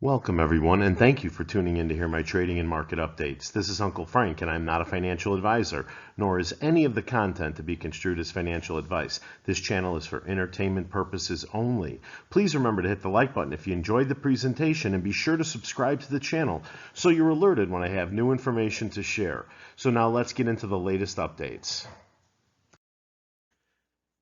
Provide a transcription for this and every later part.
Welcome, everyone, and thank you for tuning in to hear my trading and market updates. This is Uncle Frank, and I'm not a financial advisor, nor is any of the content to be construed as financial advice. This channel is for entertainment purposes only. Please remember to hit the like button if you enjoyed the presentation, and be sure to subscribe to the channel so you're alerted when I have new information to share. So now let's get into the latest updates.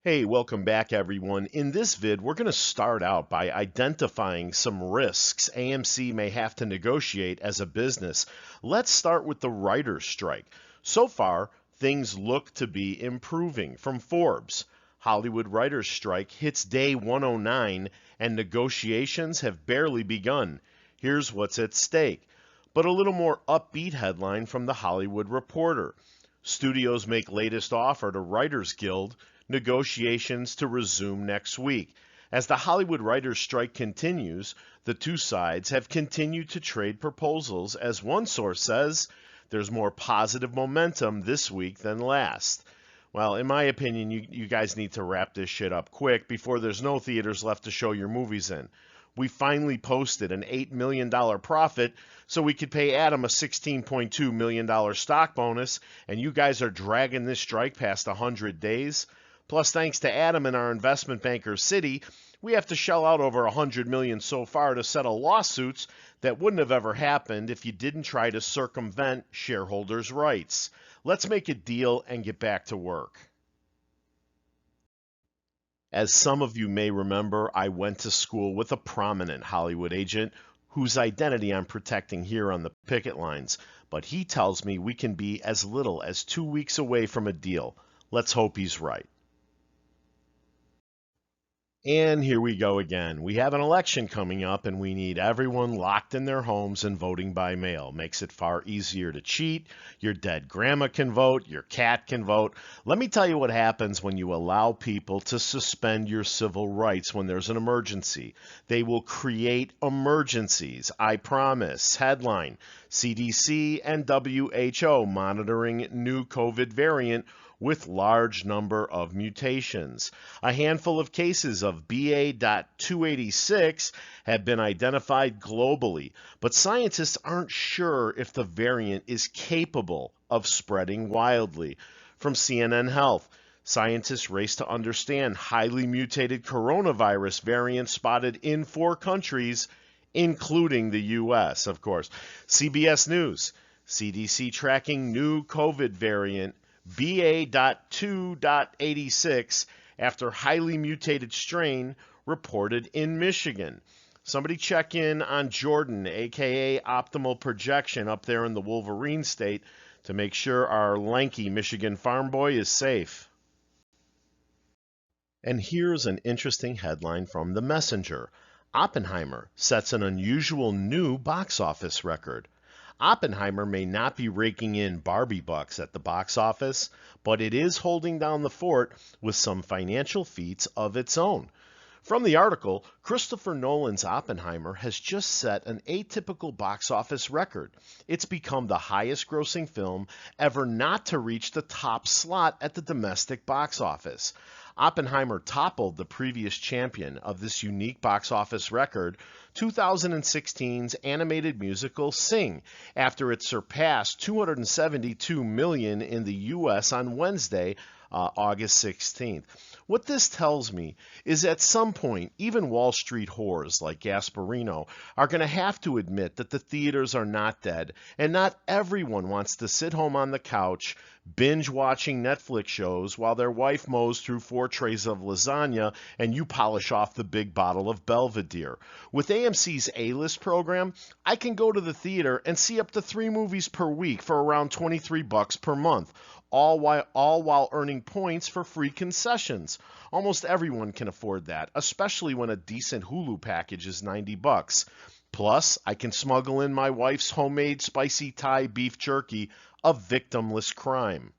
Hey, welcome back everyone. In this vid, we're going to start out by identifying some risks AMC may have to negotiate as a business. Let's start with the writer's strike. So far, things look to be improving. From Forbes, Hollywood writer's strike hits day 109 and negotiations have barely begun. Here's what's at stake. But a little more upbeat headline from the Hollywood Reporter. Studios make latest offer to Writers Guild. Negotiations to resume next week. As the Hollywood writers' strike continues, the two sides have continued to trade proposals. As one source says, there's more positive momentum this week than last. Well, in my opinion, you guys need to wrap this shit up quick before there's no theaters left to show your movies in. We finally posted an $8 million profit so we could pay Adam a $16.2 million stock bonus, and you guys are dragging this strike past 100 days. Plus, thanks to Adam and our investment banker Citi, we have to shell out over $100 million so far to settle lawsuits that wouldn't have ever happened if you didn't try to circumvent shareholders' rights. Let's make a deal and get back to work. As some of you may remember, I went to school with a prominent Hollywood agent whose identity I'm protecting here on the picket lines, but he tells me we can be as little as 2 weeks away from a deal. Let's hope he's right. And here we go again. We have an election coming up and we need everyone locked in their homes and voting by mail. Makes it far easier to cheat. Your dead grandma can vote. Your cat can vote. Let me tell you what happens when you allow people to suspend your civil rights when there's an emergency. They will create emergencies, I promise. Headline: CDC and WHO monitoring new COVID variant with large number of mutations. A handful of cases of BA.286 have been identified globally, but scientists aren't sure if the variant is capable of spreading wildly. From CNN Health, scientists race to understand highly mutated coronavirus variants spotted in 4 countries, including the U.S., of course. CBS News, CDC tracking new COVID variant BA.2.86 after highly mutated strain reported in Michigan. Somebody check in on Jordan, aka Optimal Projection, up there in the Wolverine state to make sure our lanky Michigan farm boy is safe. And here's an interesting headline from The Messenger. Oppenheimer sets an unusual new box office record. Oppenheimer may not be raking in Barbie bucks at the box office, but it is holding down the fort with some financial feats of its own. From the article, Christopher Nolan's Oppenheimer has just set an atypical box office record. It's become the highest grossing film ever not to reach the top slot at the domestic box office. Oppenheimer toppled the previous champion of this unique box office record, 2016's animated musical Sing, after it surpassed $272 million in the U.S. on Wednesday, August 16th. What this tells me is at some point, even Wall Street whores like Gasparino are going to have to admit that the theaters are not dead, and not everyone wants to sit home on the couch binge watching Netflix shows while their wife mows through 4 trays of lasagna and you polish off the big bottle of Belvedere. With AMC's A-List program, I can go to the theater and see up to 3 movies per week for around $23 per month, all while earning points for free concessions. Almost everyone can afford that, especially when a decent Hulu package is $90. Plus, I can smuggle in my wife's homemade spicy Thai beef jerky, a victimless crime.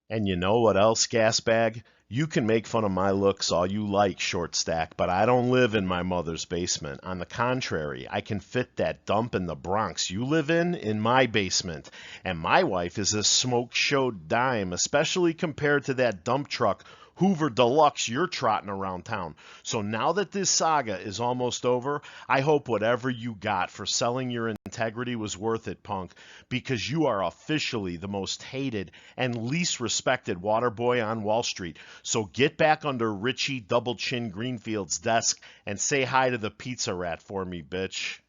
And you know what else, gasbag? You can make fun of my looks all you like, short stack, but I don't live in my mother's basement. On the contrary, I can fit that dump in the Bronx you live in my basement. And my wife is a smoke-showed dime, especially compared to that dump truck Hoover Deluxe you're trotting around town. So now that this saga is almost over, I hope whatever you got for selling your integrity was worth it, punk, because you are officially the most hated and least respected water boy on Wall Street. So get back under Richie Double Chin Greenfield's desk and say hi to the pizza rat for me, bitch.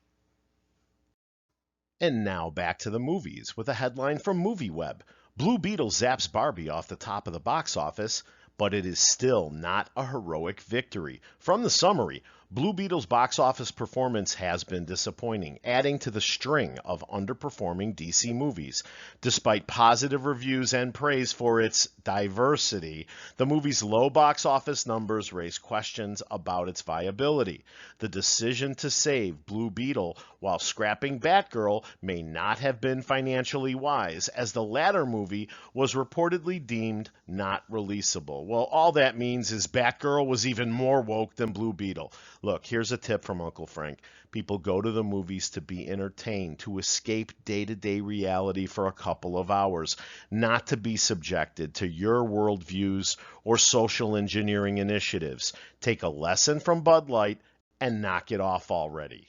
And now back to the movies with a headline from MovieWeb. Blue Beetle zaps Barbie off the top of the box office, but it is still not a heroic victory. From the summary, Blue Beetle's box office performance has been disappointing, adding to the string of underperforming DC movies. Despite positive reviews and praise for its diversity, the movie's low box office numbers raise questions about its viability. The decision to save Blue Beetle while scrapping Batgirl may not have been financially wise, as the latter movie was reportedly deemed not releasable. Well, all that means is Batgirl was even more woke than Blue Beetle. Look, here's a tip from Uncle Frank. People go to the movies to be entertained, to escape day-to-day reality for a couple of hours, not to be subjected to your worldviews or social engineering initiatives. Take a lesson from Bud Light and knock it off already.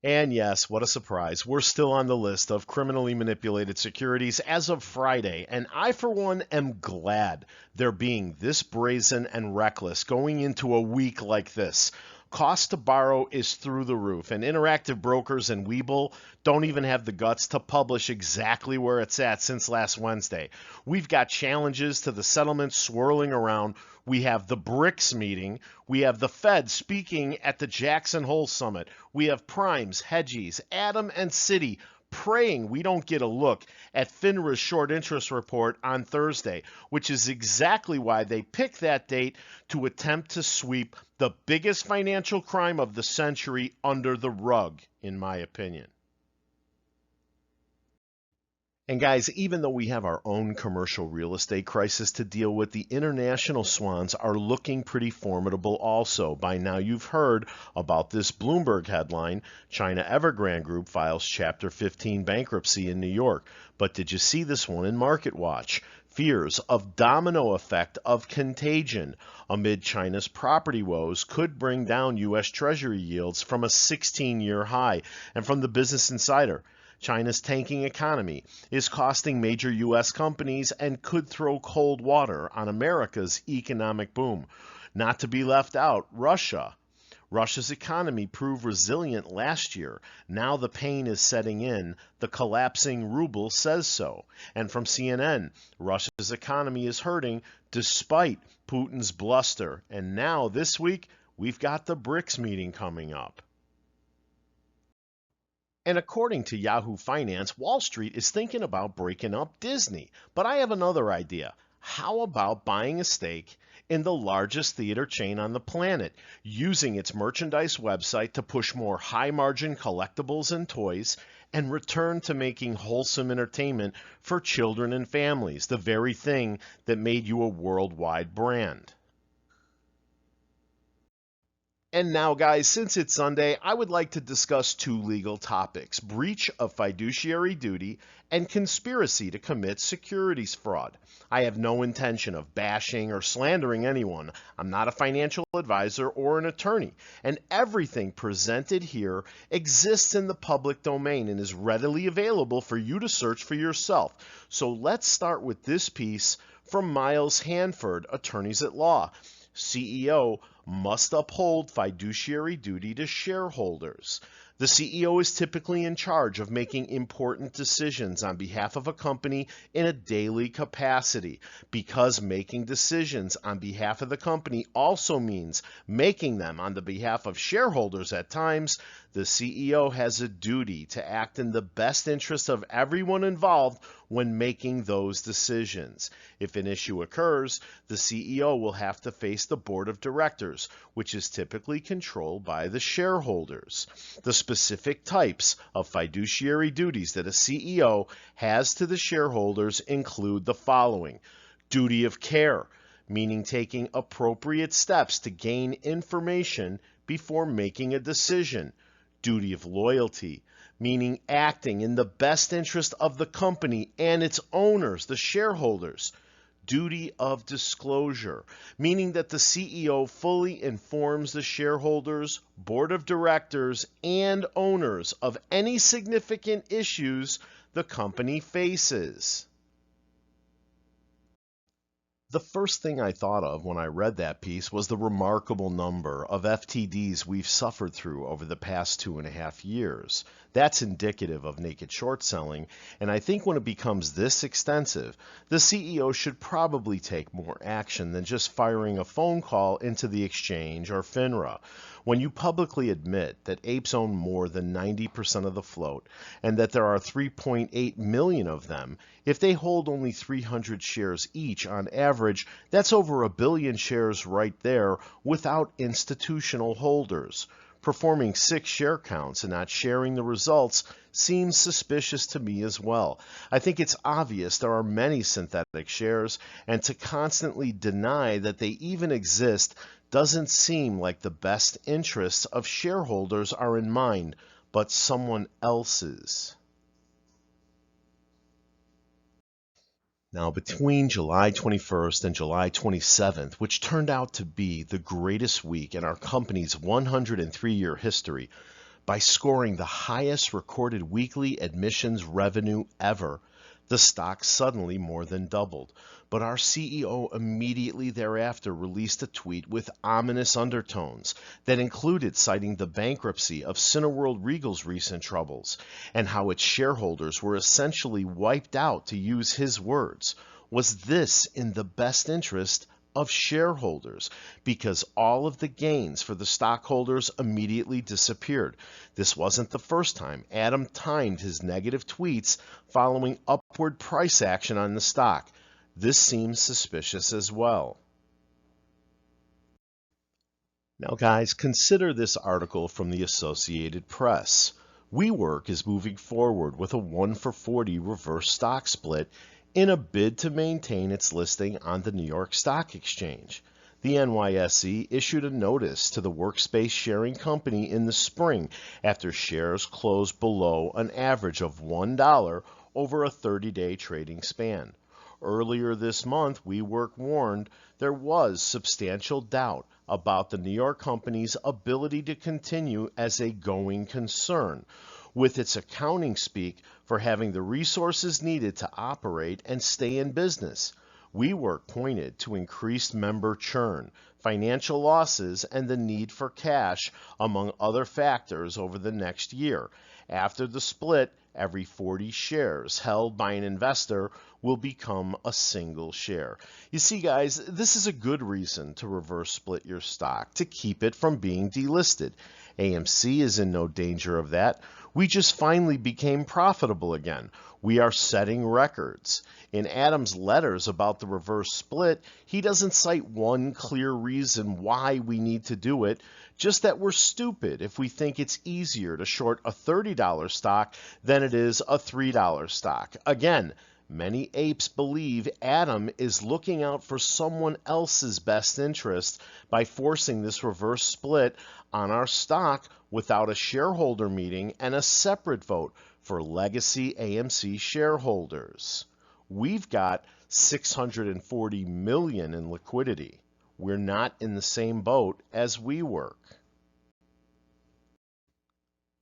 And yes, what a surprise, we're still on the list of criminally manipulated securities as of Friday, and I for one am glad they're being this brazen and reckless going into a week like this. Cost to borrow is through the roof, and Interactive Brokers and Webull don't even have the guts to publish exactly where it's at since last Wednesday. We've got challenges to the settlement swirling around. We have the BRICS meeting. We have the Fed speaking at the Jackson Hole Summit. We have Primes, Hedgies, Adam, and Citi praying we don't get a look at FINRA's short interest report on Thursday, which is exactly why they picked that date to attempt to sweep the biggest financial crime of the century under the rug, in my opinion. And guys, even though we have our own commercial real estate crisis to deal with, the international swans are looking pretty formidable also. By now you've heard about this Bloomberg headline: China Evergrande Group files Chapter 15 bankruptcy in New York. But did you see this one in MarketWatch? Fears of domino effect of contagion amid China's property woes could bring down U.S. Treasury yields from a 16-year high. And from the Business Insider, China's tanking economy is costing major U.S. companies and could throw cold water on America's economic boom. Not to be left out, Russia. Russia's economy proved resilient last year. Now the pain is setting in. The collapsing ruble says so. And from CNN, Russia's economy is hurting despite Putin's bluster. And now this week, we've got the BRICS meeting coming up. And according to Yahoo Finance, Wall Street is thinking about breaking up Disney. But I have another idea. How about buying a stake in the largest theater chain on the planet, using its merchandise website to push more high-margin collectibles and toys, and return to making wholesome entertainment for children and families, the very thing that made you a worldwide brand? And now, guys, since it's Sunday, I would like to discuss two legal topics: breach of fiduciary duty and conspiracy to commit securities fraud. I have no intention of bashing or slandering anyone. I'm not a financial advisor or an attorney, and everything presented here exists in the public domain and is readily available for you to search for yourself. So let's start with this piece from Miles Hanford, Attorneys at Law. CEO must uphold fiduciary duty to shareholders. The CEO is typically in charge of making important decisions on behalf of a company in a daily capacity. Because making decisions on behalf of the company also means making them on the behalf of shareholders at times, the CEO has a duty to act in the best interest of everyone involved when making those decisions. If an issue occurs, the CEO will have to face the board of directors, which is typically controlled by the shareholders. The specific types of fiduciary duties that a CEO has to the shareholders include the following: duty of care, meaning taking appropriate steps to gain information before making a decision. Duty of loyalty, meaning acting in the best interest of the company and its owners, the shareholders. duty of disclosure, meaning that the CEO fully informs the shareholders, board of directors, and owners of any significant issues the company faces. The first thing I thought of when I read that piece was the remarkable number of FTDs we've suffered through over the past 2.5 years. That's indicative of naked short selling, and I think when it becomes this extensive, the CEO should probably take more action than just firing a phone call into the exchange or FINRA. When you publicly admit that apes own more than 90% of the float and that there are 3.8 million of them, if they hold only 300 shares each on average, that's over 1 billion shares right there without institutional holders. Performing 6 share counts and not sharing the results seems suspicious to me as well. I think it's obvious there are many synthetic shares, and to constantly deny that they even exist doesn't seem like the best interests of shareholders are in mind, but someone else's. Now, between July 21st and July 27th, which turned out to be the greatest week in our company's 103-year history, by scoring the highest recorded weekly admissions revenue ever, the stock suddenly more than doubled. But our CEO immediately thereafter released a tweet with ominous undertones that included citing the bankruptcy of Cineworld Regal's recent troubles and how its shareholders were essentially wiped out, to use his words. Was this in the best interest of shareholders? Because all of the gains for the stockholders immediately disappeared. This wasn't the first time Adam timed his negative tweets following upward price action on the stock. This seems suspicious as well. Now guys, consider this article from the Associated Press. WeWork is moving forward with a 1-for-40 reverse stock split in a bid to maintain its listing on the New York Stock Exchange. The NYSE issued a notice to the workspace sharing company in the spring after shares closed below an average of $1 over a 30-day trading span. Earlier this month, WeWork warned there was substantial doubt about the New York company's ability to continue as a going concern, with its accounting speak for having the resources needed to operate and stay in business. WeWork pointed to increased member churn, financial losses, and the need for cash, among other factors, over the next year. After the split, every 40 shares held by an investor will become a single share. You see, guys, this is a good reason to reverse split your stock, to keep it from being delisted. AMC is in no danger of that. We just finally became profitable again. We are setting records. In Adam's letters about the reverse split, he doesn't cite one clear reason why we need to do it, just that we're stupid if we think it's easier to short a $30 stock than it is a $3 stock. Again, many apes believe Adam is looking out for someone else's best interest by forcing this reverse split on our stock without a shareholder meeting and a separate vote for legacy AMC shareholders. We've got $640 million in liquidity. We're not in the same boat as WeWork.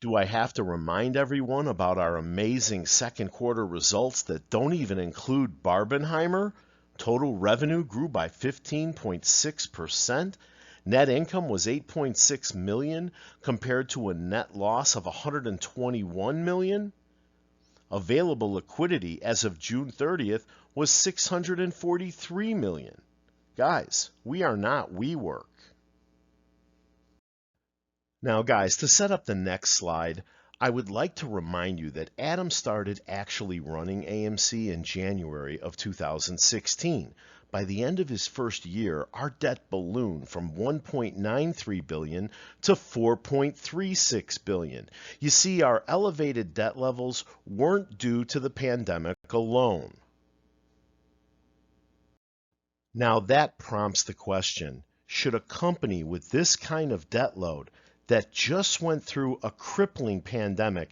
Do I have to remind everyone about our amazing second quarter results that don't even include Barbenheimer? Total revenue grew by 15.6%. Net income was $8.6 million compared to a net loss of $121 million. Available liquidity as of June 30th was $643 million. Guys, we are not WeWork. Now guys, to set up the next slide, I would like to remind you that Adam started actually running AMC in January of 2016. By the end of his first year, our debt ballooned from $1.93 billion to $4.36 billion. You see, our elevated debt levels weren't due to the pandemic alone. Now that prompts the question, should a company with this kind of debt load that just went through a crippling pandemic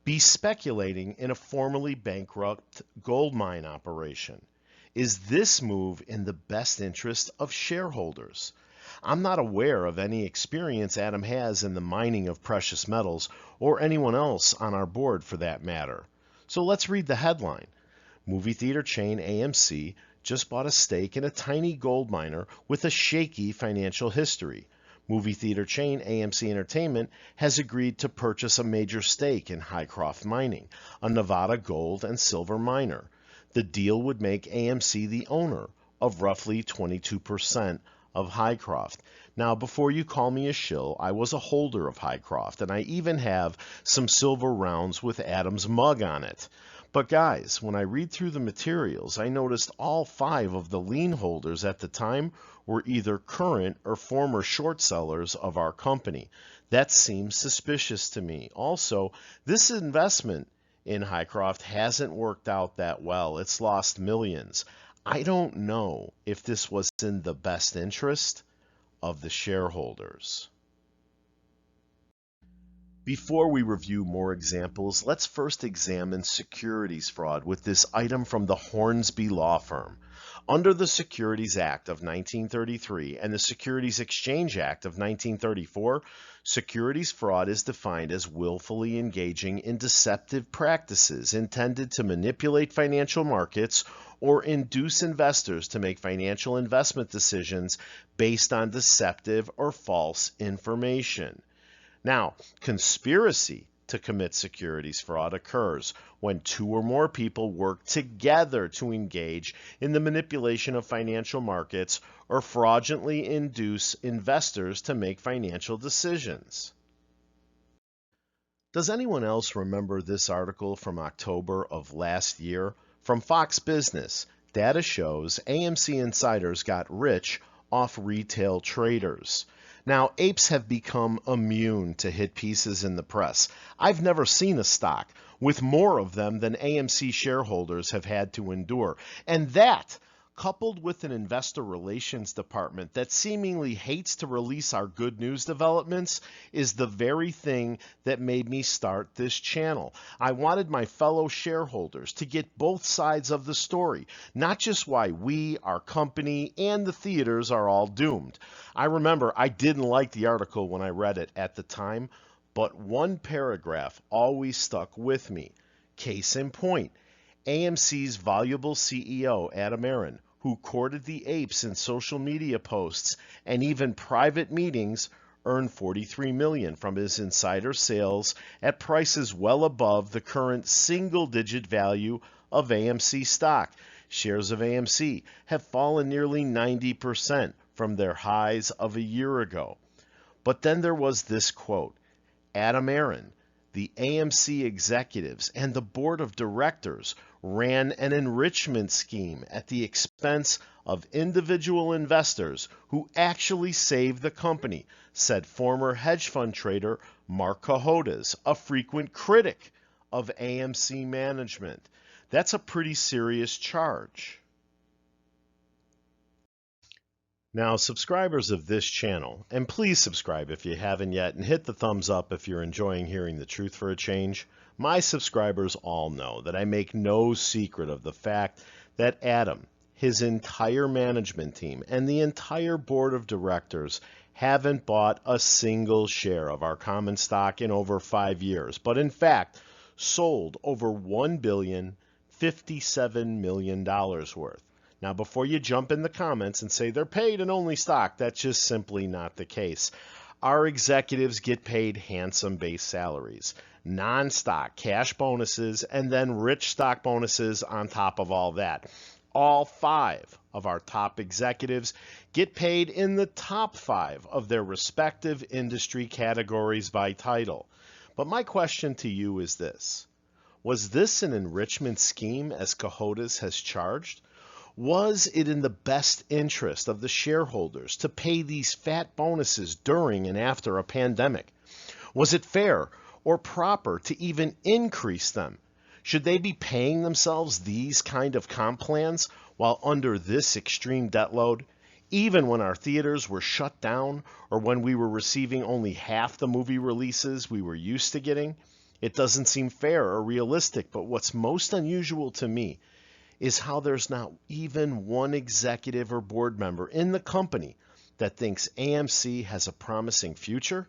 be speculating in a formerly bankrupt gold mine operation? Is this move in the best interest of shareholders? I'm not aware of any experience Adam has in the mining of precious metals, or anyone else on our board for that matter. So let's read the headline. Movie theater chain AMC just bought a stake in a tiny gold miner with a shaky financial history. Movie theater chain AMC Entertainment has agreed to purchase a major stake in Hycroft Mining, a Nevada gold and silver miner. The deal would make AMC the owner of roughly 22% of Hycroft. Now, before you call me a shill, I was a holder of Hycroft, and I even have some silver rounds with Adam's mug on it. But guys, when I read through the materials, I noticed all 5 of the lien holders at the time were either current or former short sellers of our company. That seems suspicious to me. Also, this investment in Hycroft hasn't worked out that well. It's lost millions. I don't know if this was in the best interest of the shareholders. Before we review more examples, let's first examine securities fraud with this item from the Hornsby Law Firm. Under the Securities Act of 1933 and the Securities Exchange Act of 1934, securities fraud is defined as willfully engaging in deceptive practices intended to manipulate financial markets or induce investors to make financial investment decisions based on deceptive or false information. Now, conspiracy to commit securities fraud occurs when 2 or more people work together to engage in the manipulation of financial markets or fraudulently induce investors to make financial decisions. Does anyone else remember this article from October of last year? From Fox Business, data shows AMC insiders got rich off retail traders. Now, apes have become immune to hit pieces in the press. I've never seen a stock with more of them than AMC shareholders have had to endure. And that, coupled with an investor relations department that seemingly hates to release our good news developments, is the very thing that made me start this channel. I wanted my fellow shareholders to get both sides of the story, not just why we, our company, and the theaters are all doomed. I remember I didn't like the article when I read it at the time, but one paragraph always stuck with me. Case in point, AMC's voluble CEO, Adam Aron, who courted the apes in social media posts and even private meetings, earned $43 million from his insider sales at prices well above the current single-digit value of AMC stock. Shares of AMC have fallen nearly 90% from their highs of a year ago. But then there was this quote, Adam Aron, the AMC executives and the board of directors ran an enrichment scheme at the expense of individual investors who actually saved the company, said former hedge fund trader Mark Cohodes, a frequent critic of AMC management. That's a pretty serious charge. Now, subscribers of this channel, and please subscribe if you haven't yet, and hit the thumbs up if you're enjoying hearing the truth for a change. My subscribers all know that I make no secret of the fact that Adam, his entire management team, and the entire board of directors haven't bought a single share of our common stock in over 5 years, but in fact, sold over $1,057 million worth. Now, before you jump in the comments and say they're paid in only stock, that's just simply not the case. Our executives get paid handsome base salaries, non-stock cash bonuses, and then rich stock bonuses on top of all that. All 5 of our top executives get paid in the top 5 of their respective industry categories by title. But my question to you is this. Was this an enrichment scheme as Cohodes has charged? Was it in the best interest of the shareholders to pay these fat bonuses during and after a pandemic? Was it fair or proper to even increase them? Should they be paying themselves these kind of comp plans while under this extreme debt load, even when our theaters were shut down or when we were receiving only half the movie releases we were used to getting? It doesn't seem fair or realistic, but what's most unusual to me is how there's not even one executive or board member in the company that thinks AMC has a promising future,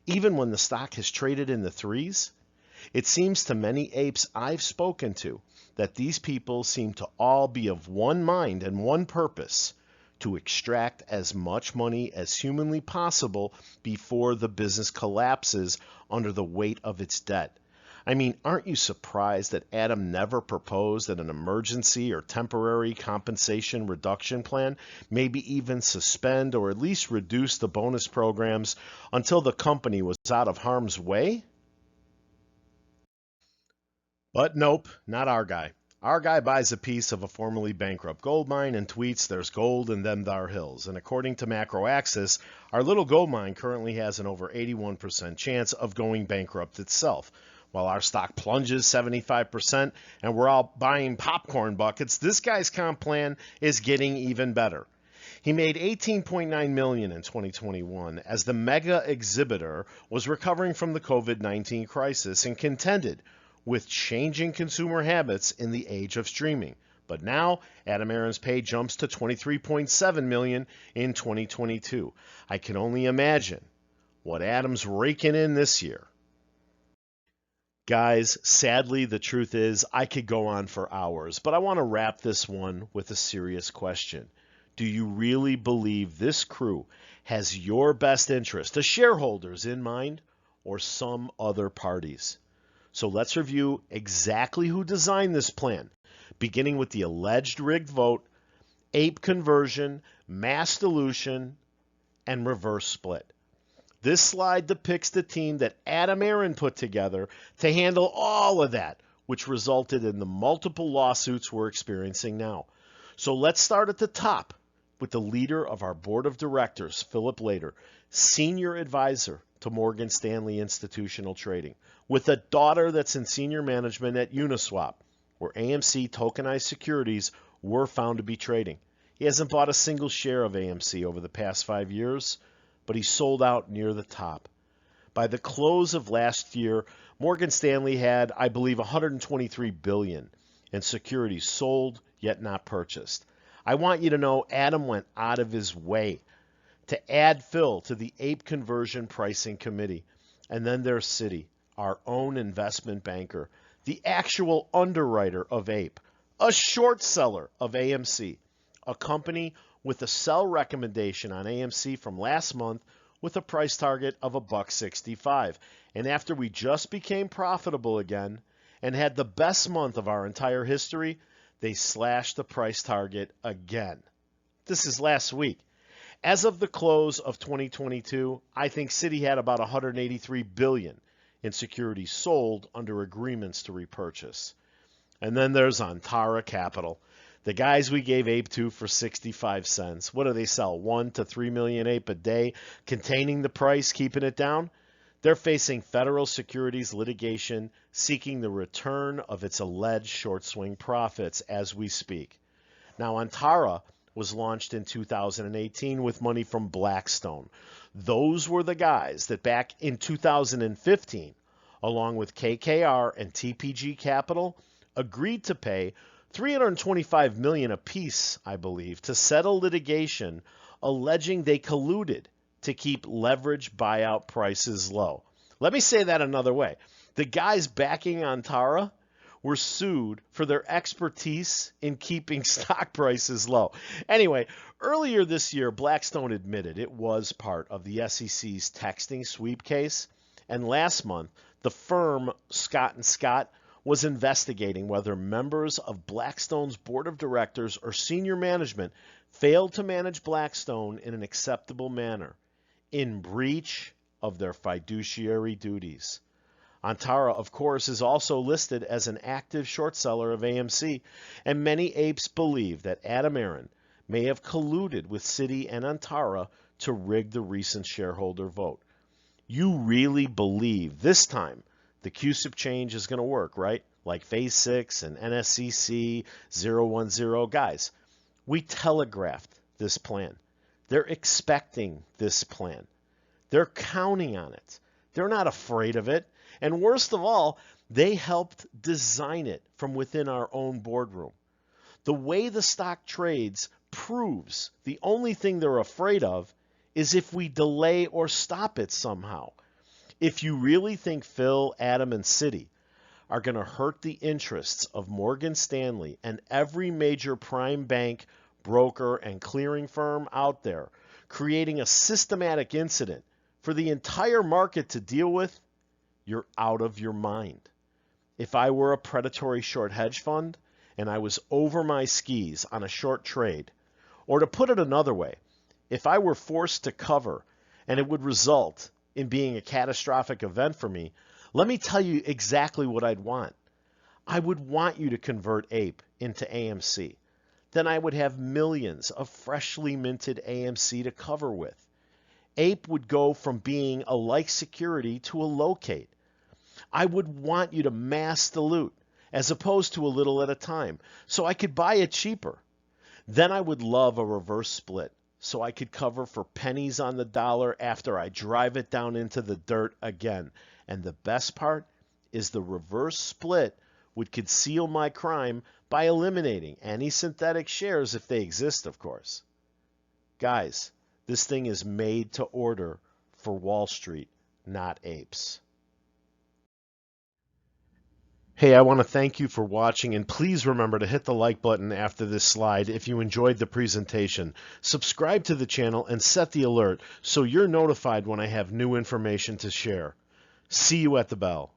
even when the stock has traded in the threes. It seems to many apes I've spoken to that these people seem to all be of one mind and one purpose: to extract as much money as humanly possible before the business collapses under the weight of its debt. I mean, aren't you surprised that Adam never proposed that an emergency or temporary compensation reduction plan, maybe even suspend or at least reduce the bonus programs until the company was out of harm's way? But nope, not our guy. Our guy buys a piece of a formerly bankrupt gold mine and tweets, "There's gold in them thar hills." And according to Macro Axis, our little gold mine currently has an over 81% chance of going bankrupt itself. While our stock plunges 75% and we're all buying popcorn buckets, this guy's comp plan is getting even better. He made $18.9 million in 2021 as the mega exhibitor was recovering from the COVID-19 crisis and contended with changing consumer habits in the age of streaming. But now, Adam Aron's pay jumps to $23.7 million in 2022. I can only imagine what Adam's raking in this year. Guys, sadly, the truth is I could go on for hours, but I want to wrap this one with a serious question. Do you really believe this crew has your best interest, the shareholders, in mind, or some other parties? So let's review exactly who designed this plan, beginning with the alleged rigged vote, ape conversion, mass dilution, and reverse split. This slide depicts the team that Adam Aron put together to handle all of that, which resulted in the multiple lawsuits we're experiencing now. So let's start at the top with the leader of our board of directors, Philip Lader, senior advisor to Morgan Stanley Institutional Trading, with a daughter that's in senior management at Uniswap, where AMC tokenized securities were found to be trading. He hasn't bought a single share of AMC over the past 5 years, but he sold out near the top. By the close of last year, Morgan Stanley had, I believe, $123 billion in securities sold yet not purchased. I want you to know Adam went out of his way to add Phil to the ape conversion pricing committee. And then there's Citi, our own investment banker, the actual underwriter of ape, a short seller of AMC, a company with a sell recommendation on AMC from last month with a price target of $1.65. And after we just became profitable again and had the best month of our entire history, they slashed the price target again. This is last week. As of the close of 2022, I think Citi had about $183 billion in securities sold under agreements to repurchase. And then there's Antara Capital, the guys we gave ape to for 65 cents. What do they sell? 1 to 3 million ape a day, containing the price, keeping it down? They're facing federal securities litigation, seeking the return of its alleged short swing profits as we speak. Now, Antara was launched in 2018 with money from Blackstone. Those were the guys that back in 2015, along with KKR and TPG Capital, agreed to pay $325 million apiece, I believe, to settle litigation alleging they colluded to keep leverage buyout prices low. Let me say that another way. The guys backing Antara were sued for their expertise in keeping stock prices low. Anyway, earlier this year, Blackstone admitted it was part of the SEC's texting sweep case, and last month, the firm Scott & Scott was investigating whether members of Blackstone's board of directors or senior management failed to manage Blackstone in an acceptable manner, in breach of their fiduciary duties. Antara, of course, is also listed as an active short seller of AMC, and many apes believe that Adam Aron may have colluded with Citi and Antara to rig the recent shareholder vote. You really believe this time the CUSIP change is going to work, right? Like Phase 6 and NSCC 010. Guys, we telegraphed this plan. They're expecting this plan. They're counting on it. They're not afraid of it. And worst of all, they helped design it from within our own boardroom. The way the stock trades proves the only thing they're afraid of is if we delay or stop it somehow. If you really think Phil, Adam, and Citi are going to hurt the interests of Morgan Stanley and every major prime bank, broker, and clearing firm out there, creating a systematic incident for the entire market to deal with, you're out of your mind. If I were a predatory short hedge fund and I was over my skis on a short trade, or to put it another way, if I were forced to cover and it would result in being a catastrophic event for me, let me tell you exactly what I'd want. I would want you to convert APE into AMC. Then I would have millions of freshly minted AMC to cover with. APE would go from being a like security to a locate. I would want you to mass dilute as opposed to a little at a time, so I could buy it cheaper. Then I would love a reverse split, so I could cover for pennies on the dollar after I drive it down into the dirt again. And the best part is the reverse split would conceal my crime by eliminating any synthetic shares if they exist, of course. Guys, this thing is made to order for Wall Street, not apes. Hey, I want to thank you for watching, and please remember to hit the like button after this slide if you enjoyed the presentation. Subscribe to the channel and set the alert so you're notified when I have new information to share. See you at the bell.